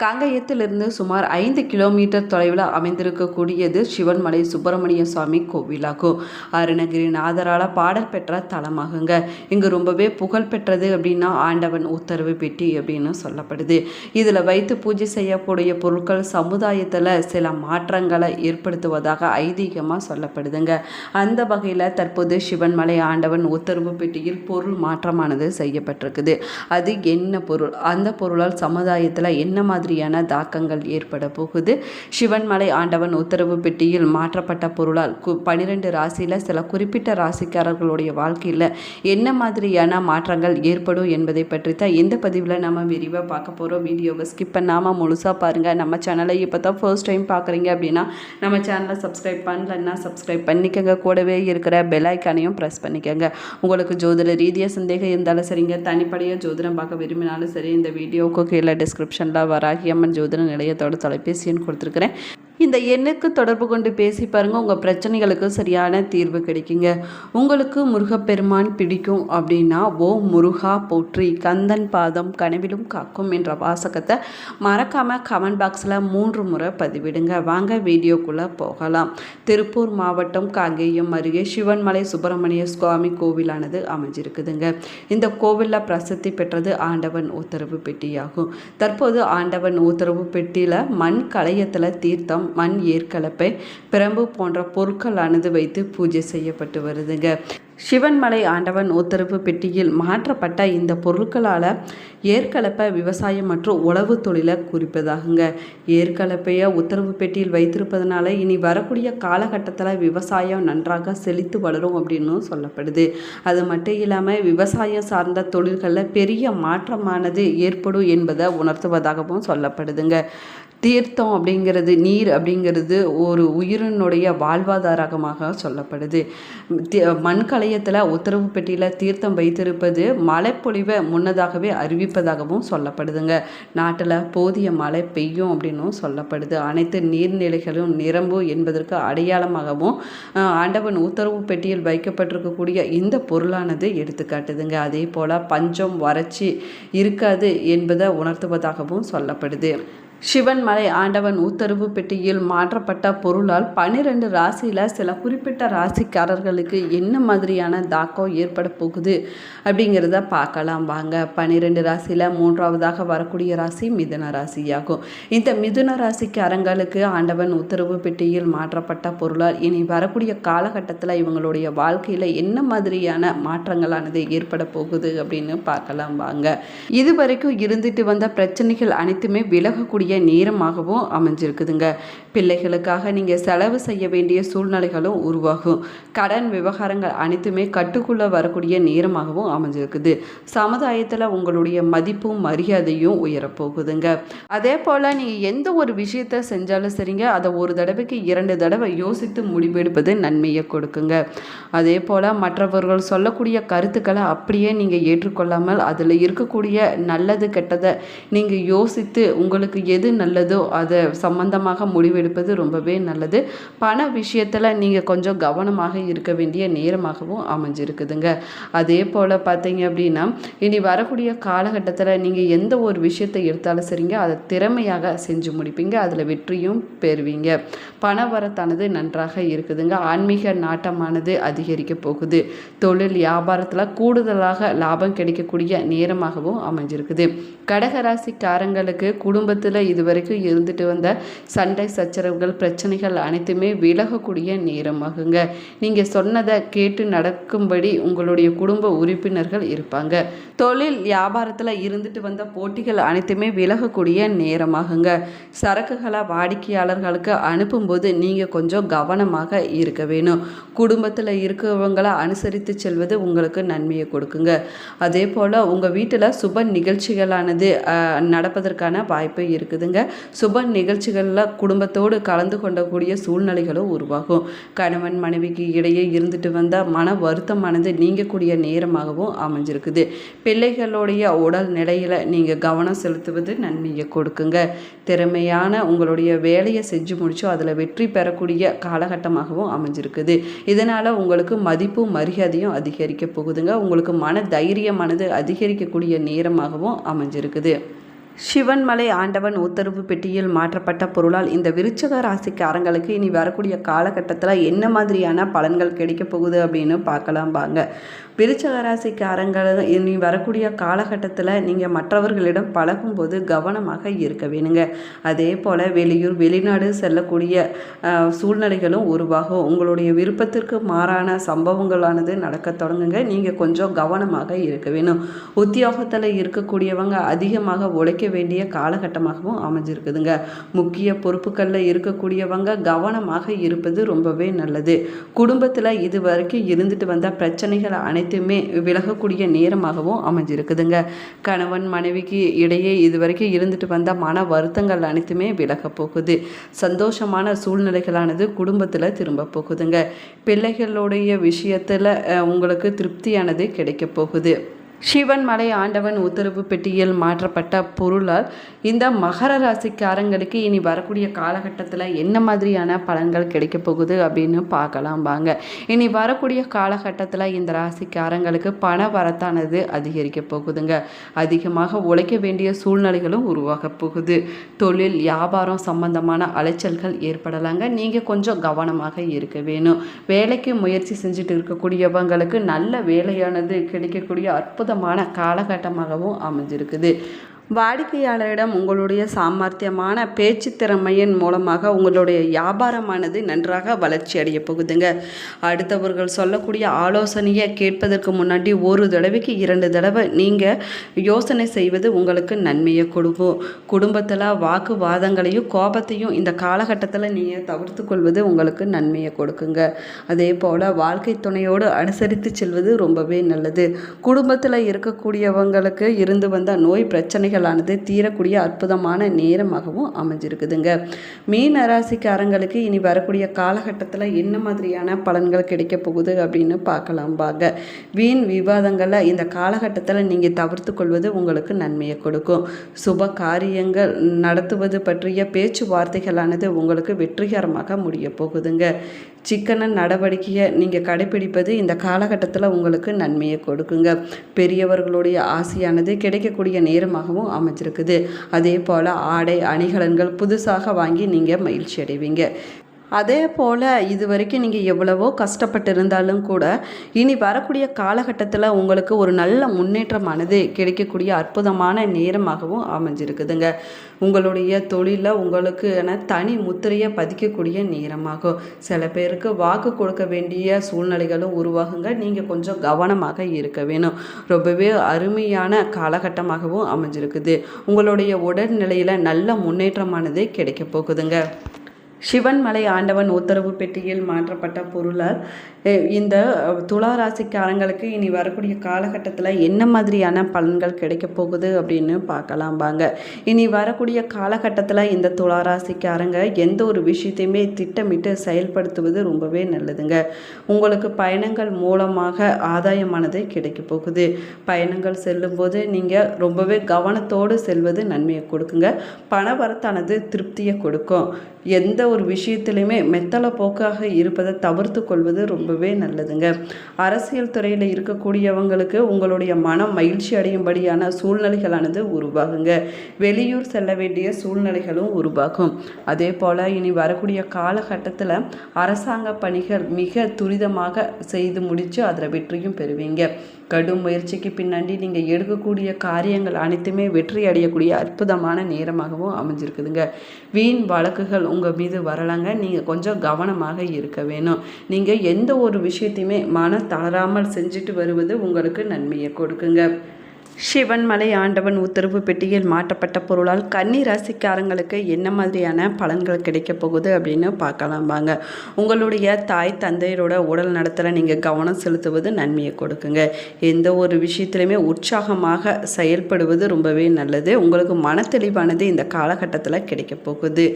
காங்கயத்திலிருந்து சுமார் 5 கிலோமீட்டர் தொலைவில் அமைந்திருக்கக்கூடியது சிவன்மலை சுப்பிரமணிய சுவாமி கோவிலாகும். அருணகிரிநாதரால் பாடல் பெற்ற தலமாகுங்க. இங்கு ரொம்பவே புகழ் பெற்றது அப்படின்னா ஆண்டவன் உத்தரவு பெட்டி அப்படின்னு சொல்லப்படுது. இதில் வைத்து பூஜை செய்யக்கூடிய பொருட்கள் சமுதாயத்தில் சில மாற்றங்களை ஏற்படுத்துவதாக ஐதீகமாக சொல்லப்படுதுங்க. அந்த வகையில் தற்போது சிவன்மலை ஆண்டவன் உத்தரவு பெட்டியில் பொருள் மாற்றமானது செய்யப்பட்டிருக்குது. அது என்ன பொருள், அந்த பொருளால் சமுதாயத்தில் என்ன மாதிரியான தாக்கங்கள் ஏற்பட போகுது, சிவன்மலை ஆண்டவன் உத்தரவு பெட்டியில் மாற்றப்பட்ட பொருளால் 12 ராசியில் சில குறிப்பிட்ட ராசிக்காரர்களுடைய வாழ்க்கையில் என்ன மாதிரியான மாற்றங்கள் ஏற்படும் என்பதை பற்றி தான் இந்த பதிவில் நம்ம விரிவாக பார்க்க போகிறோம். வீடியோவை ஸ்கிப் பண்ணாமல் முழுசாக பாருங்கள். நம்ம சேனலை இப்போ தான் ஃபர்ஸ்ட் டைம் பார்க்குறீங்க அப்படின்னா நம்ம சேனலை சப்ஸ்கிரைப் பண்ணலன்னா சப்ஸ்கிரைப் பண்ணிக்கோங்க. கூடவே இருக்கிற பெல் ஐக்கானையும் ப்ரெஸ் பண்ணிக்கோங்க. உங்களுக்கு ஜோதிட ரீதியாக சந்தேகம் இருந்தாலும் சரிங்க, தனிப்படையாக ஜோதிடம் பார்க்க விரும்பினாலும் சரி, இந்த வீடியோவுக்கு கீழே டிஸ்கிரிப்ஷனில் வராகி அம்மன் ஜோதிட நிலையத்தோட தொலைபேசி எண் கொடுத்துருக்குறேன். இந்த எண்ணுக்கு தொடர்பு கொண்டு பேசி பாருங்கள். உங்கள் பிரச்சனைகளுக்கு சரியான தீர்வு கிடைக்குங்க. உங்களுக்கு முருகப்பெருமான் பிடிக்கும் அப்படின்னா ஓ முருகா போற்றி, கந்தன் பாதம் கனவிலும் காக்கும் என்ற வாசகத்தை மறக்காமல் கமெண்ட் பாக்ஸில் 3 முறை பதிவிடுங்க. வாங்க வீடியோக்குள்ளே போகலாம். திருப்பூர் மாவட்டம் காங்கேயம் அருகே சிவன்மலை சுப்பிரமணிய சுவாமி கோவிலானது அமைஞ்சிருக்குதுங்க. இந்த கோவிலில் பிரசித்தி பெற்றது ஆண்டவன் உத்தரவு பெட்டியாகும். தற்போது ஆண்டவன் உத்தரவு பெட்டியில் மண் கலையத்தில் தீர்த்தம், மண் ஏற்கலப்பை, பிரம்பு போன்ற பொருட்களானது வைத்து பூஜை செய்யப்பட்டு வருதுங்க. சிவன்மலை ஆண்டவன் உத்தரவு பெட்டியில் மாற்றப்பட்ட இந்த பொருட்களால் ஏற்கலப்பை விவசாயம் மற்றும் உழவு தொழிலை குறிப்பதாகுங்க. ஏற்கலப்பையை உத்தரவு பெட்டியில் வைத்திருப்பதனால இனி வரக்கூடிய காலகட்டத்தில் விவசாயம் நன்றாக செழித்து வளரும் அப்படின்னு சொல்லப்படுது. அது மட்டும் இல்லாமல் விவசாயம் சார்ந்த தொழில்களில் பெரிய மாற்றமானது ஏற்படும் என்பதை உணர்த்துவதாகவும் சொல்லப்படுதுங்க. தீர்த்தம் அப்படிங்கிறது, நீர் அப்படிங்கிறது ஒரு உயிரினுடைய வாழ்வாதாரமாக சொல்லப்படுது. மண்கலயத்தில் உத்தரவு பெட்டியில் தீர்த்தம் வைத்திருப்பது மழைப்பொழிவை முன்னதாகவே அறிவிப்பதாகவும் சொல்லப்படுதுங்க. நாட்டில் போதிய மழை பெய்யும் அப்படின்னும் சொல்லப்படுது. அனைத்து நீர்நிலைகளும் நிரம்பும் என்பதற்கு அடையாளமாகவும் ஆண்டவன் உத்தரவு பெட்டியில் வைக்கப்பட்டிருக்கக்கூடிய இந்த பொருளானது எடுத்துக்காட்டுதுங்க. அதே போல் பஞ்சம் வறட்சி இருக்காது என்பதை உணர்த்துவதாகவும் சொல்லப்படுது. சிவன்மலை ஆண்டவன் உத்தரவு பெட்டியில் மாற்றப்பட்ட பொருளால் 12 ராசியில் சில குறிப்பிட்ட ராசிக்காரர்களுக்கு என்ன மாதிரியான தாக்கம் ஏற்பட போகுது அப்படிங்கிறத பார்க்கலாம் வாங்க. 12 ராசியில் 3வதாக வரக்கூடிய ராசி மிதுன ராசியாகும். இந்த மிதுன ராசிக்காரங்களுக்கு ஆண்டவன் உத்தரவு பெட்டியில் மாற்றப்பட்ட பொருளால் இனி வரக்கூடிய காலகட்டத்தில் இவங்களுடைய வாழ்க்கையில் என்ன மாதிரியான மாற்றங்களானது ஏற்பட போகுது அப்படின்னு பார்க்கலாம் வாங்க. இதுவரைக்கும் இருந்துட்டு வந்த பிரச்சனைகள் அனைத்துமே விலகக்கூடிய நேரமாகவும் அமைஞ்சிருக்குதுங்க. பிள்ளைகளுக்காக நீங்கள் செலவு செய்ய வேண்டிய சூழ்நிலைகளும் உருவாகும். கடன் விவகாரங்கள் அனைத்துமே கட்டுக்குள்ளே வரக்கூடிய நேரமாகவும் அமைஞ்சிருக்குது. சமுதாயத்தில் உங்களுடைய மதிப்பும் மரியாதையும் உயரப்போகுதுங்க. அதே போல் நீங்கள் எந்த ஒரு விஷயத்தை செஞ்சாலும் சரிங்க, அதை ஒரு தடவைக்கு 2 தடவை யோசித்து முடிவெடுப்பது நன்மையை கொடுக்குங்க. அதே போல் மற்றவர்கள் சொல்லக்கூடிய கருத்துக்களை அப்படியே நீங்கள் ஏற்றுக்கொள்ளாமல் அதில் இருக்கக்கூடிய நல்லது கெட்டதை நீங்கள் யோசித்து உங்களுக்கு எது நல்லதோ அதை சம்பந்தமாக முடிவெடுப்பது ரொம்பவே நல்லது. பண விஷயத்தில் நீங்கள் கொஞ்சம் கவனமாக இருக்க வேண்டிய நேரமாகவும் அமைஞ்சிருக்குதுங்க. அதே போல் பார்த்தீங்க அப்படின்னா இனி வரக்கூடிய காலகட்டத்தில் நீங்கள் எந்த ஒரு விஷயத்தை எடுத்தாலும் சரிங்க, அதை திறமையாக செஞ்சு முடிப்பீங்க. அதில் வெற்றியும் பெறுவீங்க. பண வரத்தானது நன்றாக இருக்குதுங்க. ஆன்மீக நாட்டமானது அதிகரிக்க போகுது. தொழில் வியாபாரத்தில் கூடுதலாக லாபம் கிடைக்கக்கூடிய நேரமாகவும் அமைஞ்சிருக்குது. கடகராசிக்காரங்களுக்கு குடும்பத்தில் இதுவரைக்கும் இருந்துட்டு வந்த சண்டை சச்சரவுகள் பிரச்சனைகள் அனைத்துமே விலகக்கூடிய நேரமாகுங்க. நீங்கள் சொன்னதை கேட்டு நடக்கும்படி உங்களுடைய குடும்ப உறுப்பினர்கள் இருப்பாங்க. தொழில் வியாபாரத்தில் இருந்துட்டு வந்த போட்டிகள் அனைத்துமே விலகக்கூடிய நேரமாகுங்க. சரக்குகளை வாடிக்கையாளர்களுக்கு அனுப்பும்போது நீங்கள் கொஞ்சம் கவனமாக இருக்க வேணும். குடும்பத்தில் இருக்கிறவங்களை அனுசரித்து செல்வது உங்களுக்கு நன்மையை கொடுக்குங்க. அதே போல் உங்கள் வீட்டில் சுப நிகழ்ச்சிகளானது நடப்பதற்கான வாய்ப்பு இருக்குதுங்க. சுப நிகழ்ச்சிகளில் குடும்பத்தோடு கலந்து கொண்டக்கூடிய சூழ்நிலைகளும் உருவாகும். கணவன் மனைவிக்கு இடையே இருந்துட்டு வந்த மன வருத்தமானது நீங்கக்கூடிய நேரமாகவும் அமைஞ்சிருக்குது. பிள்ளைகளுடைய உடல் நிலையில் நீங்கள் கவனம் செலுத்துவது நன்மையை கொடுக்குங்க. திறமையான உங்களுடைய வேலையை செஞ்சு முடிச்சு அதில் வெற்றி பெறக்கூடிய காலகட்டமாகவும் அமைஞ்சிருக்குது. இதனால் உங்களுக்கு மதிப்பும் மரியாதையும் அதிகரிக்க போகுதுங்க. உங்களுக்கு மன தைரியமானது அதிகரிக்கக்கூடிய நேரமாகவும் அமைஞ்சிருக்குது. சிவன்மலை ஆண்டவன் உத்தரவு பெட்டியில் மாற்றப்பட்ட பொருளால் இந்த விருச்சக ராசிக்காரங்களுக்கு இனி வரக்கூடிய காலகட்டத்தில் என்ன மாதிரியான பலன்கள் கிடைக்க போகுது அப்படின்னு பார்க்கலாம் வாங்க. விருச்சக ராசிக்காரங்கள் இனி வரக்கூடிய காலகட்டத்தில் நீங்கள் மற்றவர்களிடம் பழகும்போது கவனமாக இருக்க வேணுங்க. அதே போல் வெளியூர் வெளிநாடு செல்லக்கூடிய சூழ்நிலைகளும் உருவாகும். உங்களுடைய விருப்பத்திற்கு மாறான சம்பவங்களானது நடக்க தொடங்குங்க. நீங்கள் கொஞ்சம் கவனமாக இருக்க வேணும். உத்தியோகத்தில் இருக்கக்கூடியவங்க அதிகமாக உழைக்க வேண்டிய காலகட்டமாகவும் அமைஞ்சிருக்குதுங்க. முக்கிய பொறுப்புகளில் இருக்கக்கூடியவங்க கவனமாக இருப்பது ரொம்பவே நல்லது. குடும்பத்தில் இது வரைக்கும் இருந்துட்டு வந்த பிரச்சனைகள் அனைத்துமே விலகக்கூடிய நேரமாகவும் அமைஞ்சிருக்குதுங்க. கணவன் மனைவிக்கு இடையே இதுவரைக்கும் இருந்துட்டு வந்த மன வருத்தங்கள் அனைத்துமே விலக போகுது. சந்தோஷமான சூழ்நிலைகளானது குடும்பத்தில் திரும்ப போகுதுங்க. பிள்ளைகளுடைய விஷயத்தில் உங்களுக்கு திருப்தியானது கிடைக்க போகுது. சிவன்மலை ஆண்டவன் உத்தரவு பெட்டியில் மாற்றப்பட்ட பொருளால் இந்த மகர ராசிக்காரங்களுக்கு இனி வரக்கூடிய காலகட்டத்தில் என்ன மாதிரியான பலன்கள் கிடைக்க போகுது அப்படின்னு பார்க்கலாம் வாங்க. இனி வரக்கூடிய காலகட்டத்தில் இந்த ராசிக்காரங்களுக்கு பண வரத்தானது அதிகரிக்க போகுதுங்க. அதிகமாக உழைக்க வேண்டிய சூழ்நிலைகளும் உருவாக போகுது. தொழில் வியாபாரம் சம்பந்தமான அலைச்சல்கள் ஏற்படலாங்க. நீங்கள் கொஞ்சம் கவனமாக இருக்க வேணும். வேலைக்கு முயற்சி செஞ்சுட்டு இருக்கக்கூடியவங்களுக்கு நல்ல வேலையானது கிடைக்கக்கூடிய அற்புதமான காலகட்டமாகவும் அமைஞ்சிருக்குது. வாடிக்கையாளரிடம் உங்களுடைய சாமர்த்தியமான பேச்சு திறமையின் மூலமாக உங்களுடைய வியாபாரமானது நன்றாக வளர்ச்சி அடைய போகுதுங்க. அடுத்தவர்கள் சொல்லக்கூடிய ஆலோசனையை கேட்பதற்கு முன்னாடி ஒரு தடவைக்கு 2 தடவை நீங்கள் யோசனை செய்வது உங்களுக்கு நன்மையை கொடுக்கும். குடும்பத்தில் வாக்குவாதங்களையும் கோபத்தையும் இந்த காலகட்டத்தில் நீங்கள் தவிர்த்து கொள்வது உங்களுக்கு நன்மையை கொடுக்குங்க. அதே போல் வாழ்க்கை துணையோடு அனுசரித்து செல்வது ரொம்பவே நல்லது. குடும்பத்தில் இருக்கக்கூடியவங்களுக்கு இருந்து வந்த நோய் பிரச்சனைகள் தீரக்கூடிய அற்புதமான நேரமாகவும் அமைஞ்சிருக்குதுங்க. மீன ராசிக்காரங்களுக்கு இனி வரக்கூடிய காலகட்டத்தில் என்ன மாதிரியான பலன்கள் கிடைக்க போகுது அப்படின்னு பார்க்கலாம் வாங்க. வீண் விவாதங்களை இந்த காலகட்டத்தில் நீங்கள் தவிர்த்து கொள்வது உங்களுக்கு நன்மையை கொடுக்கும். சுப காரியங்கள் நடத்துவது பற்றிய பேச்சுவார்த்தைகளானது உங்களுக்கு வெற்றிகரமாக முடிய போகுதுங்க. சிக்கன நடவடிக்கையை நீங்கள் கடைபிடிப்பது இந்த காலகட்டத்தில் உங்களுக்கு நன்மையை கொடுக்குங்க. பெரியவர்களுடைய ஆசையானது கிடைக்கக்கூடிய நேரமாகவும் அமைச்சிருக்குது. அதே போல் ஆடை அணிகலன்கள் புதுசாக வாங்கி நீங்கள் மகிழ்ச்சி அடைவீங்க. அதே போல் இது வரைக்கும் நீங்கள் எவ்வளவோ கஷ்டப்பட்டு இருந்தாலும் கூட இனி வரக்கூடிய காலகட்டத்தில் உங்களுக்கு ஒரு நல்ல முன்னேற்றமானது கிடைக்கக்கூடிய அற்புதமான நேரமாகவும் அமைஞ்சிருக்குதுங்க. உங்களுடைய தொழிலில் உங்களுக்கான தனி முத்திரையை பதிக்கக்கூடிய நேரமாகும். சில பேருக்கு வாக்கு கொடுக்க வேண்டிய சூழ்நிலைகளும் உருவாகுங்க. நீங்கள் கொஞ்சம் கவனமாக இருக்க வேணும். ரொம்பவே அருமையான காலகட்டமாகவும் அமைஞ்சிருக்குது. உங்களுடைய உடல்நிலையில் நல்ல முன்னேற்றமானது கிடைக்க போகுதுங்க. சிவன்மலை ஆண்டவன் உத்தரவு பெட்டியில் மாற்றப்பட்ட பொருளால் இந்த துலா ராசிக்காரங்களுக்கு இனி வரக்கூடிய காலகட்டத்தில் என்ன மாதிரியான பலன்கள் கிடைக்க போகுது அப்படின்னு பார்க்கலாம் வாங்க. இனி வரக்கூடிய காலகட்டத்தில் இந்த துலா ராசிக்காரங்க எந்த ஒரு விஷயத்தையுமே திட்டமிட்டு செயல்படுத்துவது ரொம்பவே நல்லதுங்க. உங்களுக்கு பயணங்கள் மூலமாக ஆதாயமானது கிடைக்க போகுது. பயணங்கள் செல்லும்போது நீங்கள் ரொம்பவே கவனத்தோடு செல்வது நன்மையை கொடுக்குங்க. பண வரத்தானது திருப்தியை கொடுக்கும். எந்த ஒரு விஷயத்திலையுமே மெத்தலை போக்காக இருப்பதை தவிர்த்து கொள்வது ரொம்பவே நல்லதுங்க. அரசியல் துறையில் இருக்கக்கூடியவங்களுக்கு உங்களுடைய மனம் மகிழ்ச்சி அடையும்படியான சூழ்நிலைகளானது உருவாகுங்க. வெளியூர் செல்ல வேண்டிய சூழ்நிலைகளும் உருவாகும். அதே போல் இனி வரக்கூடிய காலகட்டத்தில் அரசாங்க பணிகள் மிக துரிதமாக செய்து முடித்து அதில் வெற்றியும் பெறுவீங்க. கடும் முயற்சிக்கு பின்னாடி நீங்கள் எடுக்கக்கூடிய காரியங்கள் அனைத்துமே வெற்றி அடையக்கூடிய அற்புதமான நேரமாகவும் அமைஞ்சிருக்குதுங்க. வீண் வழக்குகள் உங்கள் மீது வரலாங்க. நீங்கள் கொஞ்சம் கவனமாக இருக்க வேணும். நீங்கள் எந்த ஒரு விஷயத்தையுமே மன தளராமல் செஞ்சுட்டு வருவது உங்களுக்கு நன்மையை கொடுக்குங்க. சிவன்மலை ஆண்டவன் உத்தரவு பெட்டியில் மாற்றப்பட்ட பொருளால் கன்னி ராசிக்காரங்களுக்கு என்ன மாதிரியான பலன்கள் கிடைக்க போகுது அப்படின்னு பார்க்கலாம் வாங்க. உங்களுடைய தாய் தந்தையரோட உடல் நலத்தில் நீங்கள் கவனம் செலுத்துவது நன்மையை கொடுக்குங்க. எந்த ஒரு விஷயத்துலையுமே உற்சாகமாக செயல்படுவது ரொம்பவே நல்லது. உங்களுக்கு மனத்தெளிவானது இந்த காலகட்டத்தில் கிடைக்க போகுது.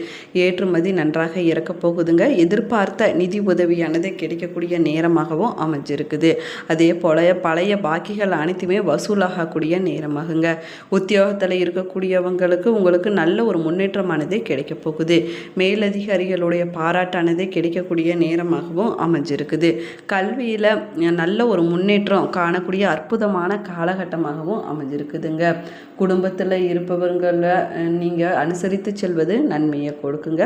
ஏற்றுமதி நன்றாக இறக்க போகுதுங்க. எதிர்பார்த்த நிதி உதவியானது கிடைக்கக்கூடிய நேரமாகவும் அமைஞ்சிருக்குது. அதே போல பழைய பாக்கிகள் அனைத்துமே வசூலாகக்கூடிய கிடைக்கக்கூடிய நேரமாகுங்க. உத்தியோகத்தில் இருக்கக்கூடியவங்களுக்கு உங்களுக்கு நல்ல ஒரு முன்னேற்றமானது கிடைக்க போகுது. மேலதிகாரிகளுடைய பாராட்டானது கிடைக்கக்கூடிய நேரமாகவும் அமைஞ்சிருக்குது. கல்வியில் நல்ல ஒரு முன்னேற்றம் காணக்கூடிய அற்புதமான காலகட்டமாகவும் அமைஞ்சிருக்குதுங்க. குடும்பத்தில் இருப்பவர்களை நீங்கள் அனுசரித்து செல்வது நன்மையை கொடுக்குங்க.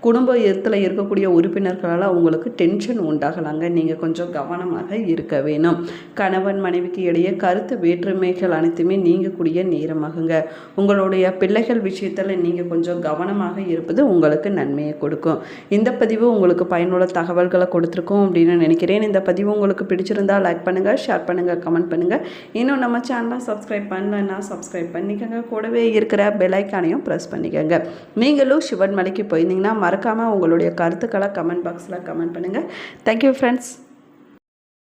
குடும்பத்தில் இருக்கக்கூடிய உறுப்பினர்களால் உங்களுக்கு டென்ஷன் உண்டாகலாங்க. நீங்கள் கொஞ்சம் கவனமாக இருக்க வேணும். கணவன் மனைவிக்கு இடையே கருத்து வேற்றுமைகள் அனைத்துமே நீங்கக்கூடிய நேரமாகுங்க. உங்களுடைய பிள்ளைகள் விஷயத்தில் நீங்கள் கொஞ்சம் கவனமாக இருப்பது உங்களுக்கு நன்மையை கொடுக்கும். இந்த பதிவு உங்களுக்கு பயனுள்ள தகவல்களை கொடுத்துருக்கோம் அப்படின்னு நினைக்கிறேன். இந்த பதிவு உங்களுக்கு பிடிச்சிருந்தால் லைக் பண்ணுங்கள், ஷேர் பண்ணுங்கள், கமெண்ட் பண்ணுங்கள். இன்னும் நம்ம சேனலை சப்ஸ்கிரைப் பண்ணலன்னா சப்ஸ்கிரைப் பண்ணிக்கோங்க. கூடவே இருக்கிற பெல் ஐக்கானையும் ப்ரெஸ் பண்ணிக்கோங்க. நீங்களும் சிவன் மலைக்கு போயிருந்தீங்கன்னா மறக்காமல் உங்களுடைய கருத்துக்களை கமெண்ட் பாக்ஸில் கமெண்ட் பண்ணுங்கள். Thank you friends.